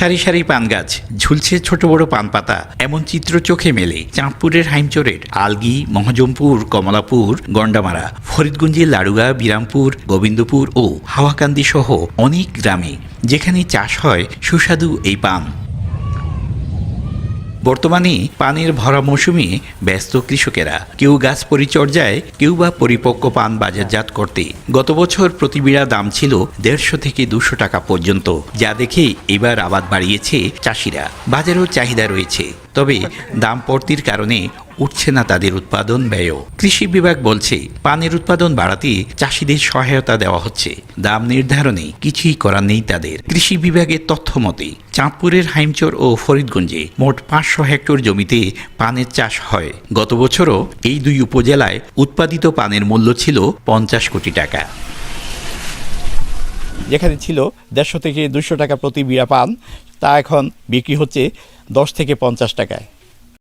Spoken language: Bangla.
সারি সারি পান গাছ, ঝুলছে ছোট বড় পান পাতা, এমন চিত্র চোখে মেলে চাঁদপুরের হাইমচরের আলগি, মহজমপুর, কমলাপুর, গন্ডামারা, ফরিদগঞ্জের লাড়ুগা, বিরামপুর, গোবিন্দপুর ও হাওয়াকান্দি সহ অনেক গ্রামে, যেখানে চাষ হয় সুস্বাদু এই পান। বর্তমানে পানের ভরা মৌসুমে ব্যস্ত কৃষকেরা, কেউ গাছ পরিচর্যায়, কেউ বা পরিপক্ক পান বাজারজাত করতে। গত বছর প্রতি বিড়া দাম ছিল 150 থেকে 200 টাকা পর্যন্ত, যা দেখে এবার আবাদ বাড়িয়েছে চাষিরা। বাজারেও চাহিদা রয়েছে, তবে দাম পড়তির কারণে উঠছে না তাদের উৎপাদন ব্যয়ও। কৃষি বিভাগ বলছে, পানের উৎপাদন বাড়াতে চাষিদের সহায়তা দেওয়া হচ্ছে, দাম নির্ধারণে কিছুই করার নেই তাদের। কৃষি বিভাগের তথ্য মতে চাঁদপুরের হাইমচর ও ফরিদগঞ্জে মোট 500 হেক্টর জমিতে পানের চাষ হয়। গত বছরও এই দুই উপজেলায় উৎপাদিত পানের মূল্য ছিল 50 কোটি টাকা। যেখানে ছিল 150 থেকে 200 টাকা প্রতি বিড়া পান, তা এখন বিক্রি হচ্ছে 10 থেকে 50 টাকায়।